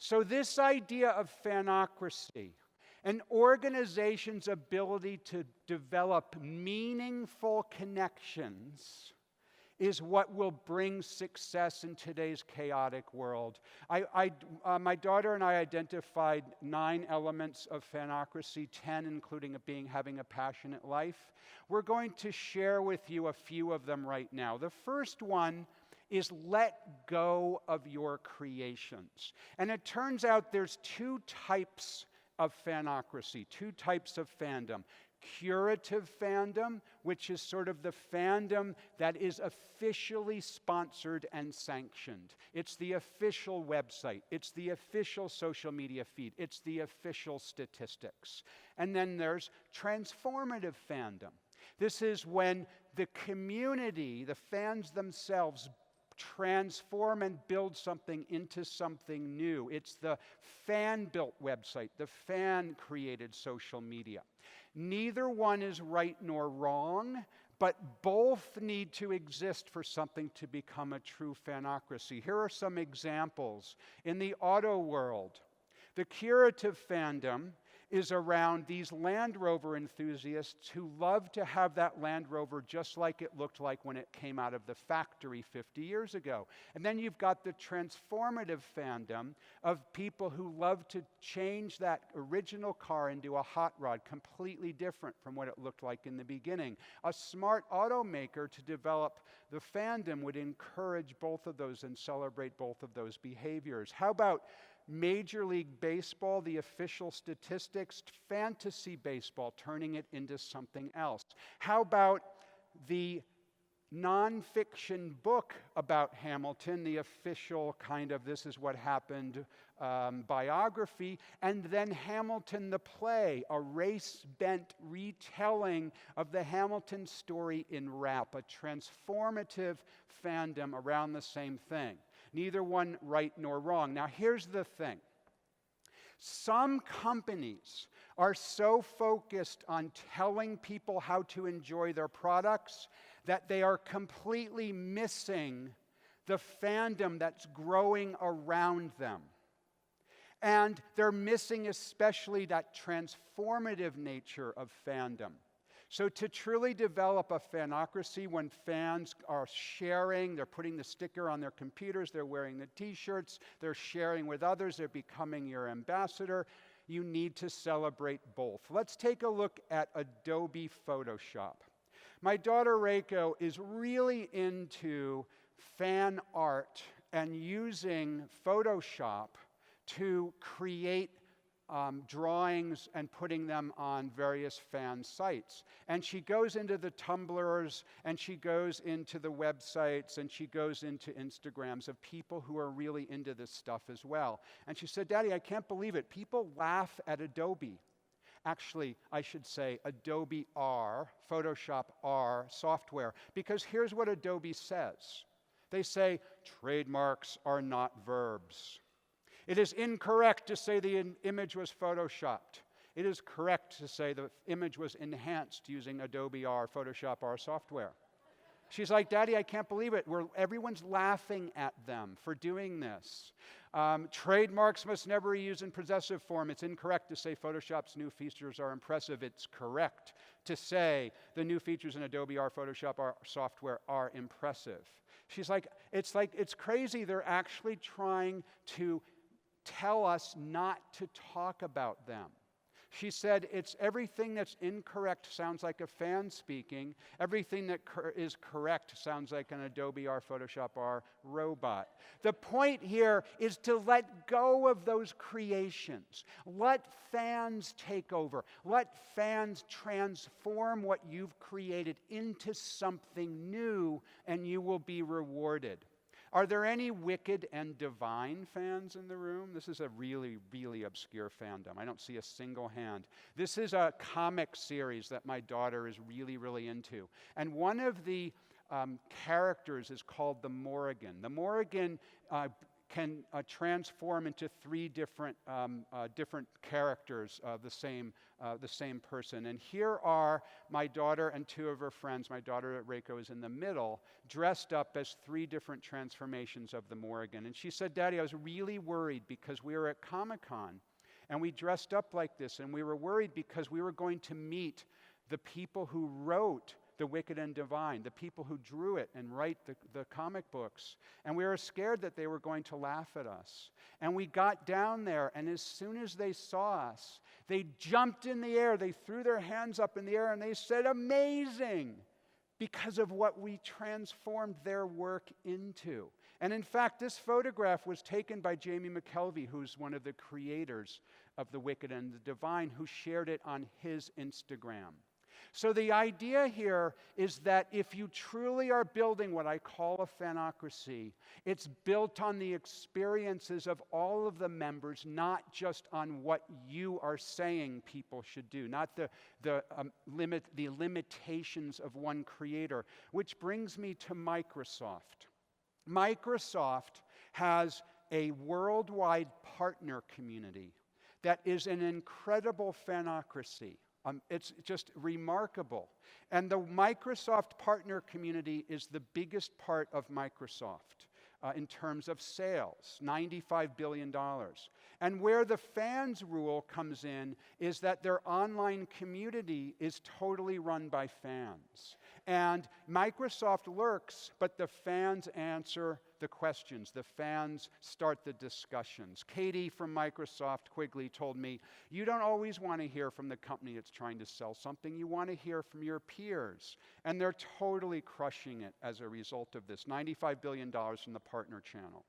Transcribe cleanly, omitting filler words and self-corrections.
So this idea of fanocracy, an organization's ability to develop meaningful connections, is what will bring success in today's chaotic world. My daughter and I identified 9 elements of fanocracy, 10 including having a passionate life. We're going to share with you a few of them right now. The first one is let go of your creations. And it turns out there's 2 types of fanocracy, 2 types of fandom. Curative fandom, which is sort of the fandom that is officially sponsored and sanctioned. It's the official website. It's the official social media feed. It's the official statistics. And then there's transformative fandom. This is when the community, the fans themselves, transform and build something into something new. It's the fan-built website, the fan-created social media. Neither one is right nor wrong, but both need to exist for something to become a true fanocracy. Here are some examples. In the auto world, the curative fandom is around these Land Rover enthusiasts who love to have that Land Rover just like it looked like when it came out of the factory 50 years ago. And then you've got the transformative fandom of people who love to change that original car into a hot rod, completely different from what it looked like in the beginning. A smart automaker to develop the fandom would encourage both of those and celebrate both of those behaviors. How about Major League Baseball, the official statistics, fantasy baseball, turning it into something else? How about the nonfiction book about Hamilton, the official kind of this is what happened biography, and then Hamilton the play, a race-bent retelling of the Hamilton story in rap, a transformative fandom around the same thing. Neither one right nor wrong. Now here's the thing. Some companies are so focused on telling people how to enjoy their products that they are completely missing the fandom that's growing around them. And they're missing especially that transformative nature of fandom. So to truly develop a fanocracy, when fans are sharing, they're putting the sticker on their computers, they're wearing the t-shirts, they're sharing with others, they're becoming your ambassador, you need to celebrate both. Let's take a look at Adobe Photoshop. My daughter Reiko is really into fan art and using Photoshop to create drawings and putting them on various fan sites. And she goes into the Tumblrs, and she goes into the websites, and she goes into Instagrams of people who are really into this stuff as well. And she said, "Daddy, I can't believe it. People laugh at Adobe." Actually, I should say Adobe R, Photoshop R software, because here's what Adobe says. They say, trademarks are not verbs. It is incorrect to say the image was photoshopped. It is correct to say the image was enhanced using Adobe R, Photoshop R software. She's like, "Daddy, I can't believe it. Everyone's laughing at them for doing this. Trademarks must never be used in possessive form. It's incorrect to say Photoshop's new features are impressive. It's correct to say the new features in Adobe R, Photoshop R software are impressive." She's like, it's crazy. They're actually trying to tell us not to talk about them. She said, it's everything that's incorrect sounds like a fan speaking. Everything that is correct sounds like an Adobe R, Photoshop R robot. The point here is to let go of those creations. Let fans take over. Let fans transform what you've created into something new, and you will be rewarded. Are there any wicked and divine fans in the room? This is a really, really obscure fandom. I don't see a single hand. This is a comic series that my daughter is really, really into. And one of the characters is called the Morrigan. The Morrigan can transform into three different characters of the same person. And here are my daughter and two of her friends. My daughter, Reiko, is in the middle, dressed up as three different transformations of the Morrigan. And she said, "Daddy, I was really worried because we were at Comic-Con, and we dressed up like this, and we were worried because we were going to meet the people who wrote The Wicked and Divine, the people who drew it and write the comic books. And we were scared that they were going to laugh at us. And we got down there, and as soon as they saw us, they jumped in the air, they threw their hands up in the air, and they said, 'Amazing!' because of what we transformed their work into." And in fact, this photograph was taken by Jamie McKelvey, who's one of the creators of The Wicked and the Divine, who shared it on his Instagram. So the idea here is that if you truly are building what I call a fanocracy, it's built on the experiences of all of the members, not just on what you are saying people should do, not the limitations of one creator. Which brings me to Microsoft. Microsoft has a worldwide partner community that is an incredible fanocracy. It's just remarkable. And the Microsoft partner community is the biggest part of Microsoft in terms of sales, $95 billion. And where the fans rule comes in is that their online community is totally run by fans. And Microsoft lurks, but the fans answer the questions. The fans start the discussions. Katie from Microsoft Quigley told me, "You don't always want to hear from the company that's trying to sell something. You want to hear from your peers." And they're totally crushing it as a result of this. $95 billion from the partner channel.